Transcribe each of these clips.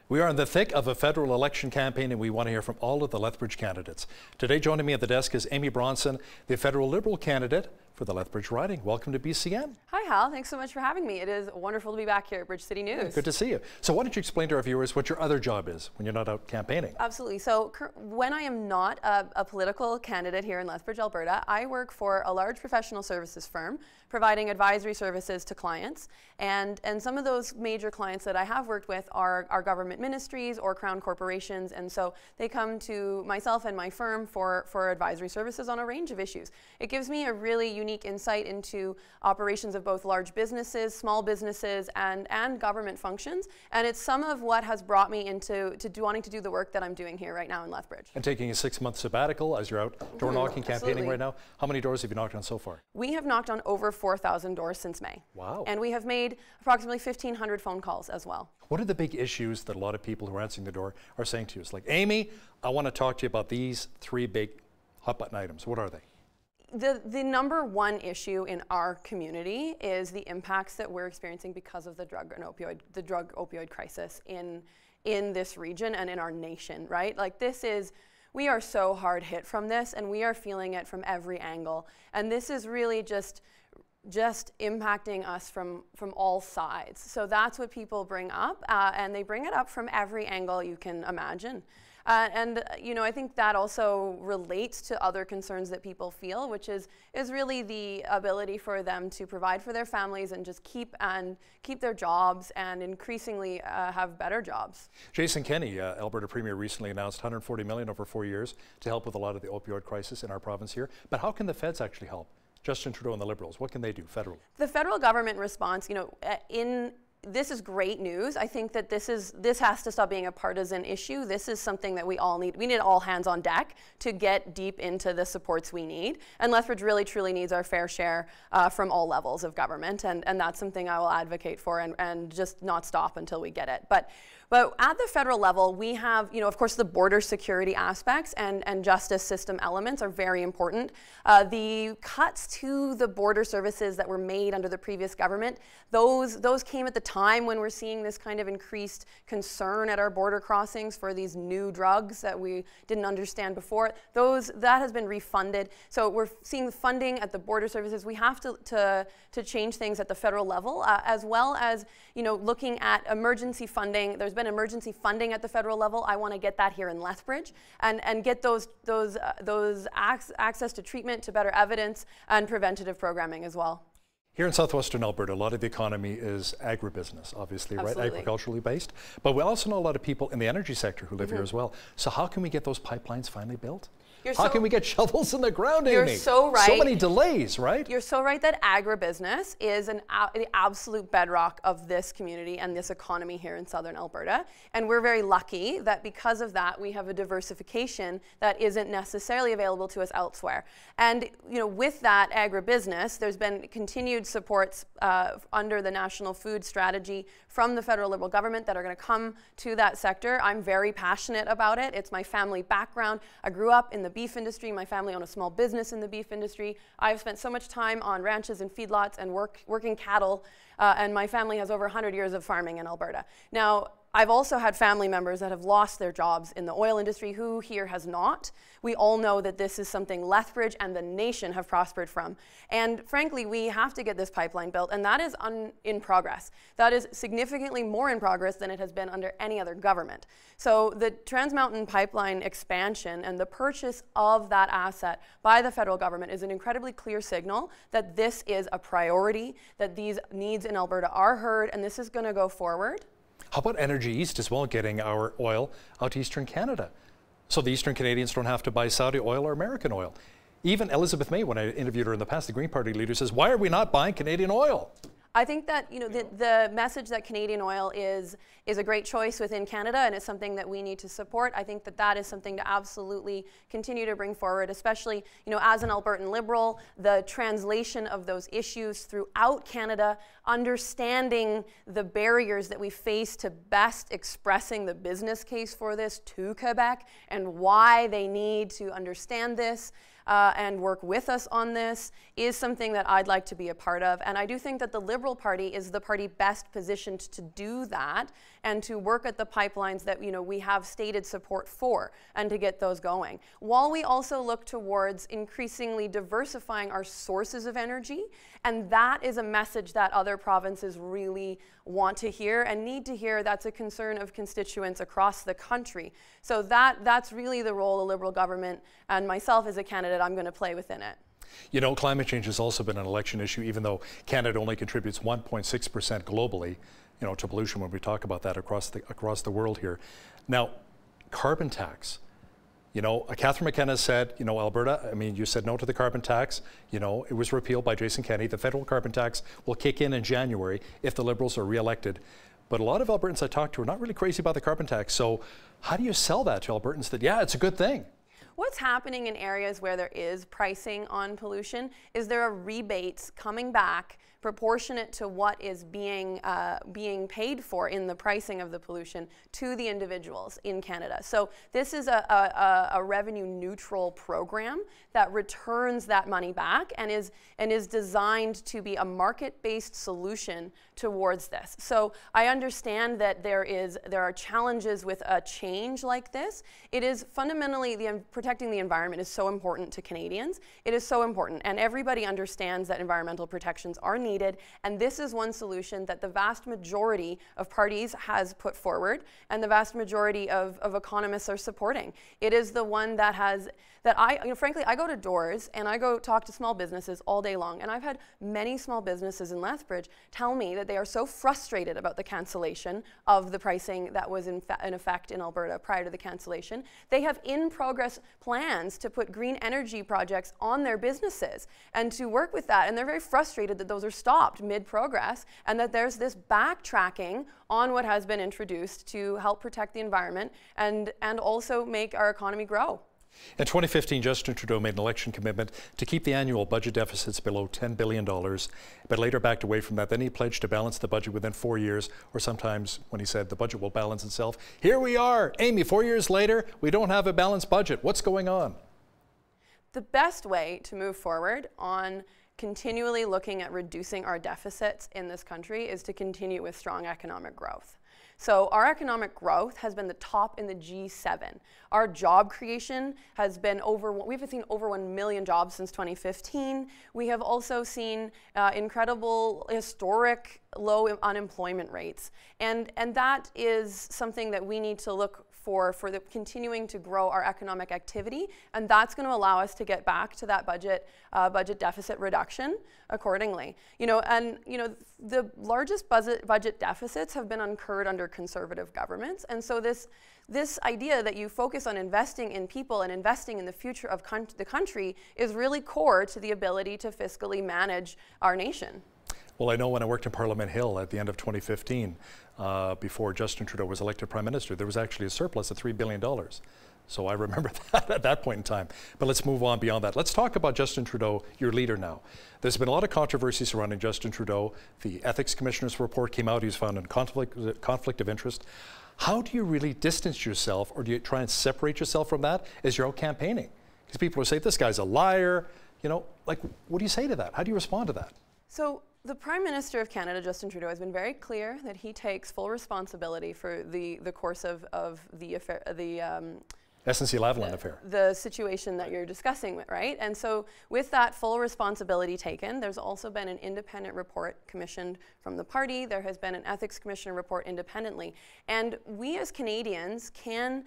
We are in the thick of a federal election campaign and we want to hear from all of the Lethbridge candidates. Today joining me at the desk is Amy Bronson, the federal Liberal candidate for the Lethbridge riding. Welcome to BCN. Hi Hal, thanks so much for having me. It is wonderful to be back here at Bridge City News. Yeah, good to see you. So why don't you explain to our viewers what your other job is when you're not out campaigning? Absolutely. So when I am not a political candidate here in Lethbridge, Alberta, I work for a large professional services firm providing advisory services to clients. And some of those major clients that I have worked with are government ministries or crown corporations. And so they come to myself and my firm for advisory services on a range of issues. It gives me a really unique insight into operations of both large businesses, small businesses, and government functions. And it's some of what has brought me into wanting to do the work that I'm doing here right now in Lethbridge. And taking a 6-month sabbatical as you're out door knocking, campaigning right now. How many doors have you knocked on so far? We have knocked on over 4,000 doors since May. Wow. And we have made approximately 1,500 phone calls as well. What are the big issues that a lot of people who are answering the door are saying to you? It's like, Amy, I want to talk to you about these 3 big hot button items. What are they? The number one issue in our community is the impacts that we're experiencing because of the drug opioid crisis in this region and in our nation, right? Like we are so hard hit from this and we are feeling it from every angle. And this is really just impacting us from all sides. So that's what people bring up, and they bring it up from every angle you can imagine. I think that also relates to other concerns that people feel, which is really the ability for them to provide for their families and just keep their jobs and increasingly have better jobs. Jason Kenney, Alberta Premier, recently announced $140 million over 4 years to help with a lot of the opioid crisis in our province here. But how can the feds actually help? Justin Trudeau and the Liberals, what can they do federally? The federal government response, this is great news. I think that this has to stop being a partisan issue. This is something that we all need. We need all hands on deck to get deep into the supports we need. And Lethbridge really truly needs our fair share from all levels of government. And that's something I will advocate for and just not stop until we get it. But at the federal level, we have, of course, the border security aspects and justice system elements are very important. The cuts to the border services that were made under the previous government, those came at the time when we're seeing this kind of increased concern at our border crossings for these new drugs that we didn't understand before. That has been refunded. So we're seeing funding at the border services. We have to change things at the federal level, as well as looking at emergency funding. There's been emergency funding at the federal level. I want to get that here in Lethbridge and get those access to treatment, to better evidence, and preventative programming as well. Here in southwestern Alberta, a lot of the economy is agribusiness, obviously, Absolutely. right? Agriculturally based. But we also know a lot of people in the energy sector who live here as well. So how can we get those pipelines finally built? How can we get shovels in the ground, Amy? You're so right. So many delays, right? You're so right that agribusiness is the absolute bedrock of this community and this economy here in southern Alberta. And we're very lucky that because of that, we have a diversification that isn't necessarily available to us elsewhere. And with that agribusiness, there's been continued supports under the National Food Strategy from the federal Liberal government that are going to come to that sector. I'm very passionate about it. It's my family background. I grew up in the beef industry. My family owned a small business in the beef industry. I've spent so much time on ranches and feedlots and working cattle, and my family has over 100 years of farming in Alberta. Now, I've also had family members that have lost their jobs in the oil industry. Who here has not? We all know that this is something Lethbridge and the nation have prospered from. And frankly, we have to get this pipeline built, and that is in progress. That is significantly more in progress than it has been under any other government. So the Trans Mountain Pipeline expansion and the purchase of that asset by the federal government is an incredibly clear signal that this is a priority, that these needs in Alberta are heard, and this is going to go forward. How about Energy East as well, getting our oil out to Eastern Canada? So the Eastern Canadians don't have to buy Saudi oil or American oil. Even Elizabeth May, when I interviewed her in the past, the Green Party leader, says, why are we not buying Canadian oil? I think that the message that Canadian oil is a great choice within Canada, and it's something that we need to support. I think that is something to absolutely continue to bring forward, especially as an Albertan Liberal, the translation of those issues throughout Canada, understanding the barriers that we face to best expressing the business case for this to Quebec and why they need to understand this. and work with us on this is something that I'd like to be a part of. And I do think that the Liberal Party is the party best positioned to do that and to work at the pipelines that we have stated support for and to get those going. While we also look towards increasingly diversifying our sources of energy, and that is a message that other provinces really want to hear and need to hear. That's a concern of constituents across the country. So that's really the role the Liberal government and myself as a candidate I'm going to play within it. You know, climate change has also been an election issue, even though Canada only contributes 1.6% globally, to pollution when we talk about that across the world here. Now, carbon tax. Catherine McKenna said, Alberta, you said no to the carbon tax. It was repealed by Jason Kenney. The federal carbon tax will kick in January if the Liberals are re-elected. But a lot of Albertans I talked to are not really crazy about the carbon tax. So how do you sell that to Albertans that, yeah, it's a good thing? What's happening in areas where there is pricing on pollution is there are rebates coming back proportionate to what is being paid for in the pricing of the pollution to the individuals in Canada. So this is a revenue neutral program that returns that money back and is designed to be a market-based solution towards this. So I understand that there are challenges with a change like this. It is fundamentally protecting the environment is so important to Canadians. It is so important, and everybody understands that environmental protections are needed, and this is one solution that the vast majority of parties has put forward and the vast majority of economists are supporting. It is the one that frankly, I go to doors and I go talk to small businesses all day long, and I've had many small businesses in Lethbridge tell me that they are so frustrated about the cancellation of the pricing that was in effect in Alberta prior to the cancellation. They have in-progress plans to put green energy projects on their businesses and to work with that, and they're very frustrated that those are stopped mid-progress and that there's this backtracking on what has been introduced to help protect the environment and also make our economy grow. In 2015, Justin Trudeau made an election commitment to keep the annual budget deficits below $10 billion, but later backed away from that. Then he pledged to balance the budget within 4 years, or sometimes when he said the budget will balance itself. Here we are, Amy, 4 years later, we don't have a balanced budget. What's going on? The best way to move forward on continually looking at reducing our deficits in this country is to continue with strong economic growth. So our economic growth has been the top in the G7. Our job creation has been we've seen over 1 million jobs since 2015. We have also seen incredible, historic low unemployment rates. And that is something that we need to look for continuing to grow our economic activity, and that's going to allow us to get back to that budget deficit reduction accordingly. The largest budget deficits have been incurred under Conservative governments, and so this idea that you focus on investing in people and investing in the future of the country is really core to the ability to fiscally manage our nation. Well, I know when I worked in Parliament Hill at the end of 2015, before Justin Trudeau was elected Prime Minister, there was actually a surplus of $3 billion. So I remember that at that point in time. But let's move on beyond that. Let's talk about Justin Trudeau, your leader now. There's been a lot of controversy surrounding Justin Trudeau. The Ethics Commissioner's report came out. He was found in conflict of interest. How do you really distance yourself, or do you try and separate yourself from that as you're out campaigning? Because people will say, this guy's a liar. What do you say to that? How do you respond to that? So the Prime Minister of Canada, Justin Trudeau, has been very clear that he takes full responsibility for the course of the affair, SNC-Lavalin affair. The situation that you're discussing, right? And so with that full responsibility taken, there's also been an independent report commissioned from the party. There has been an Ethics Commissioner report independently. And we as Canadians can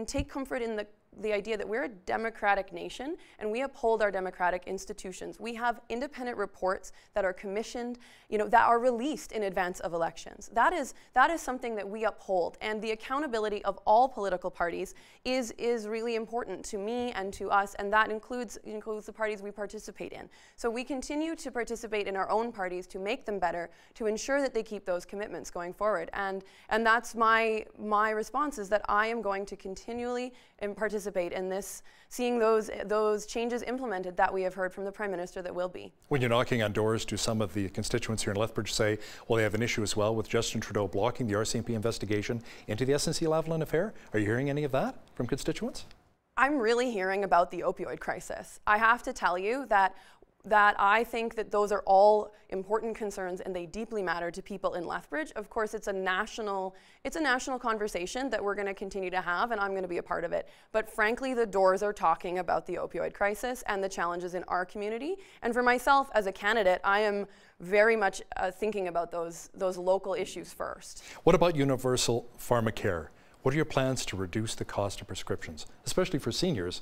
take comfort in the idea that we're a democratic nation and we uphold our democratic institutions. We have independent reports that are commissioned, that are released in advance of elections. That is something that we uphold, and the accountability of all political parties is really important to me and to us, and that includes the parties we participate in. So we continue to participate in our own parties to make them better, to ensure that they keep those commitments going forward. And that's my response, is that I am going to continually participate in this, seeing those changes implemented that we have heard from the Prime Minister that will be. When you're knocking on doors, do some of the constituents here in Lethbridge say, well, they have an issue as well with Justin Trudeau blocking the RCMP investigation into the SNC-Lavalin affair? Are you hearing any of that from constituents? I'm really hearing about the opioid crisis. I have to tell you that I think that those are all important concerns and they deeply matter to people in Lethbridge. Of course, it's a national conversation that we're going to continue to have, and I'm going to be a part of it. But frankly, the doors are talking about the opioid crisis and the challenges in our community. And for myself as a candidate, I am very much thinking about those local issues first. What about universal pharmacare? What are your plans to reduce the cost of prescriptions, especially for seniors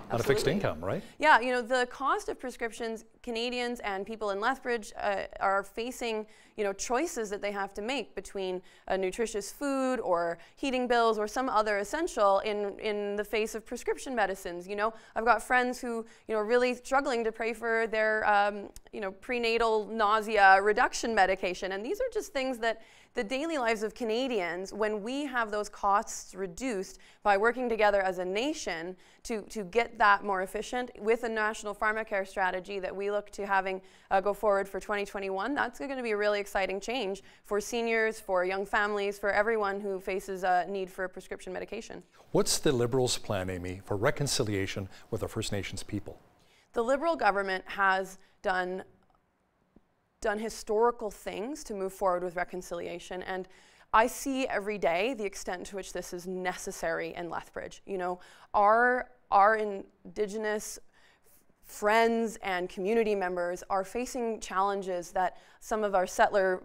on a fixed income, right? Yeah, you know, the cost of prescriptions, Canadians and people in Lethbridge are facing, you know, choices that they have to make between nutritious food or heating bills or some other essential in the face of prescription medicines. You know, I've got friends who, you know, are really struggling to pay for their, you know, prenatal nausea reduction medication. And these are just things that the daily lives of Canadians, when we have those costs reduced by working together as a nation to get that more efficient with a national pharmacare strategy that we look to having go forward for 2021, that's going to be a really exciting change for seniors, for young families, for everyone who faces a need for prescription medication. What's the Liberals' plan, Amy, for reconciliation with the First Nations people? The Liberal government has done historical things to move forward with reconciliation, and I see every day the extent to which this is necessary in Lethbridge. You know, our Indigenous friends and community members are facing challenges that some of our settler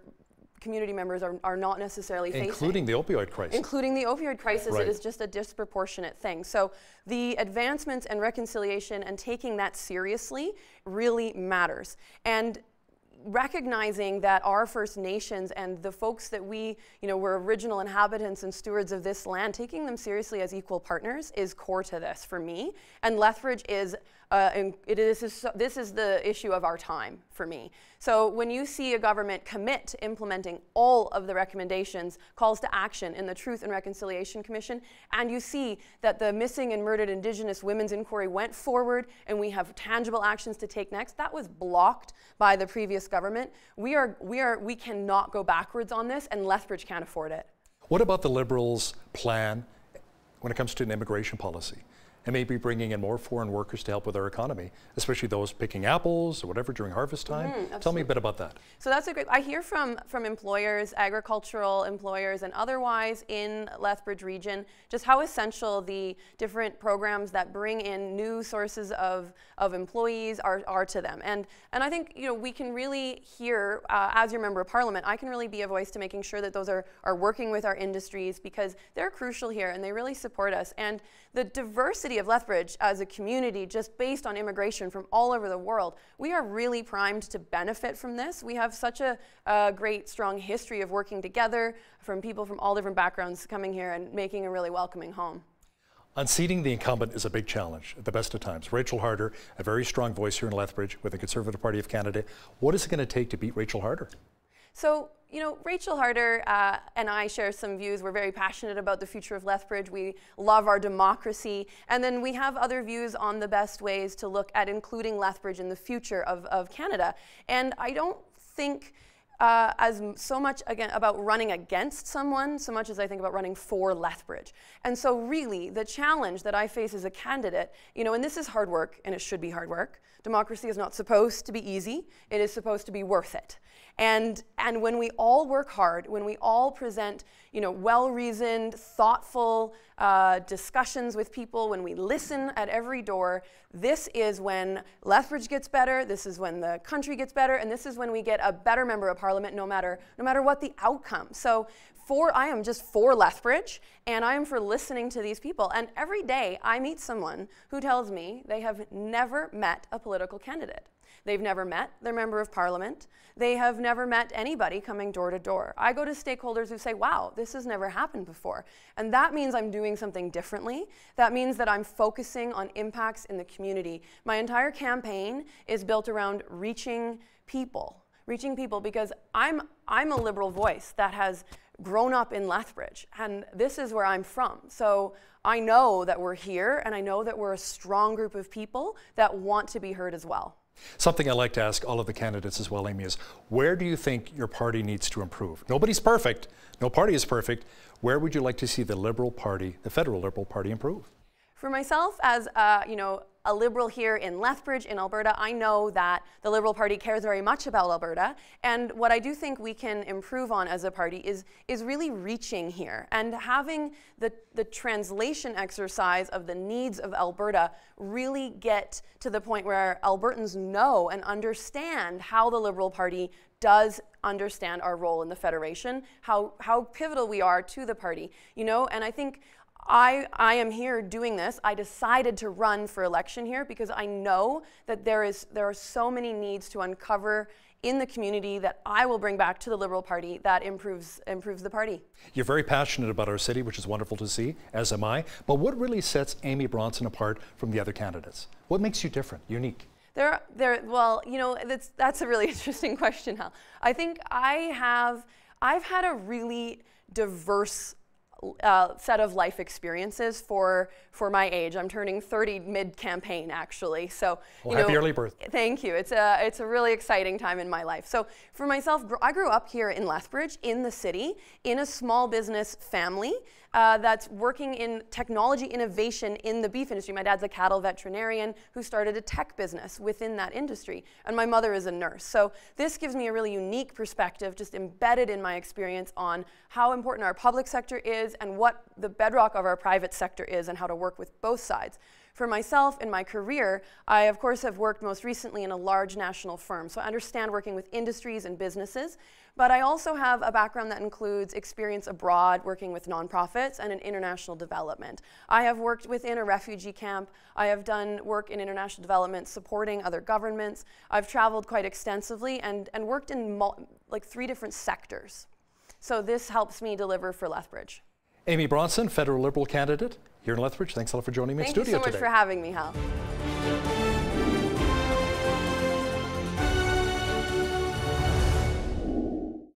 community members are not necessarily facing. Including the opioid crisis. Including the opioid crisis, right. It is just a disproportionate thing. So the advancements and reconciliation and taking that seriously really matters. And recognizing that our First Nations and the folks that we, you know, were original inhabitants and stewards of this land, taking them seriously as equal partners is core to this for me. And Lethbridge is, this is the issue of our time for me. So when you see a government commit to implementing all of the recommendations, calls to action in the Truth and Reconciliation Commission, and you see that the Missing and Murdered Indigenous Women's Inquiry went forward and we have tangible actions to take next, that was blocked by the previous government. We cannot go backwards on this, and Lethbridge can't afford it. What about the Liberals' plan when it comes to an immigration policy? And maybe bringing in more foreign workers to help with our economy, especially those picking apples or whatever during harvest time. Tell me a bit about that. So that's a great, I hear from employers, agricultural employers and otherwise in Lethbridge region, just how essential the different programs that bring in new sources of employees are to them. And I think, you know, we can really hear, as your member of parliament, I can really be a voice to making sure that those are working with our industries, because they're crucial here and they really support us. And the diversity of Lethbridge as a community, just based on immigration from all over the world, we are really primed to benefit from this. We have such a great, strong history of working together from people from all different backgrounds coming here and making a really welcoming home. Unseating the incumbent is a big challenge at the best of times. Rachel Harder, a very strong voice here in Lethbridge with the Conservative Party of Canada. What is it going to take to beat Rachel Harder? So, you know, Rachel Harder and I share some views. We're very passionate about the future of Lethbridge. We love our democracy. And then we have other views on the best ways to look at including Lethbridge in the future of Canada. And I don't think as so much about running against someone, so much as I think about running for Lethbridge. And so really, the challenge that I face as a candidate, you know, and this is hard work, and it should be hard work. Democracy is not supposed to be easy. It is supposed to be worth it. And when we all work hard, when we all present, you know, well-reasoned, thoughtful discussions with people, when we listen at every door, this is when Lethbridge gets better, this is when the country gets better, and this is when we get a better member of parliament no matter what the outcome. So I am just for Lethbridge, and I am for listening to these people. And every day I meet someone who tells me they have never met a political candidate. They've never met their member of parliament. They have never met anybody coming door to door. I go to stakeholders who say, wow, this has never happened before. And that means I'm doing something differently. That means that I'm focusing on impacts in the community. My entire campaign is built around reaching people because I'm a Liberal voice that has grown up in Lethbridge, and this is where I'm from. So I know that we're here, and I know that we're a strong group of people that want to be heard as well. Something I like to ask all of the candidates as well, Amy, is where do you think your party needs to improve? Nobody's perfect. No party is perfect. Where would you like to see the Liberal Party, the federal Liberal Party, improve? For myself, as you know, a Liberal here in Lethbridge, in Alberta, I know that the Liberal Party cares very much about Alberta, and what I do think we can improve on as a party is really reaching here and having the translation exercise of the needs of Alberta really get to the point where Albertans know and understand how the Liberal Party does understand our role in the Federation, how pivotal we are to the party, you know, and I think I am here doing this. I decided to run for election here because I know that there are so many needs to uncover in the community that I will bring back to the Liberal Party that improves the party. You're very passionate about our city, which is wonderful to see, as am I. But what really sets Amy Bronson apart from the other candidates? What makes you different, unique? Well, you know, that's a really interesting question, Hal. I think I've had a really diverse set of life experiences for my age. I'm turning 30 mid-campaign, actually. So, well, happy early birthday. Thank you. It's a really exciting time in my life. So, for myself, I grew up here in Lethbridge, in the city, in a small business family that's working in technology innovation in the beef industry. My dad's a cattle veterinarian who started a tech business within that industry, and my mother is a nurse. So this gives me a really unique perspective, just embedded in my experience on how important our public sector is and what the bedrock of our private sector is and how to work with both sides. For myself, in my career, I of course have worked most recently in a large national firm, so I understand working with industries and businesses, but I also have a background that includes experience abroad, working with nonprofits and in international development. I have worked within a refugee camp. I have done work in international development supporting other governments. I've traveled quite extensively and worked in like 3 different sectors. So this helps me deliver for Lethbridge. Amy Bronson, federal Liberal candidate here in Lethbridge. Thanks a lot for joining me in studio today. Thank you so much for having me, Hal.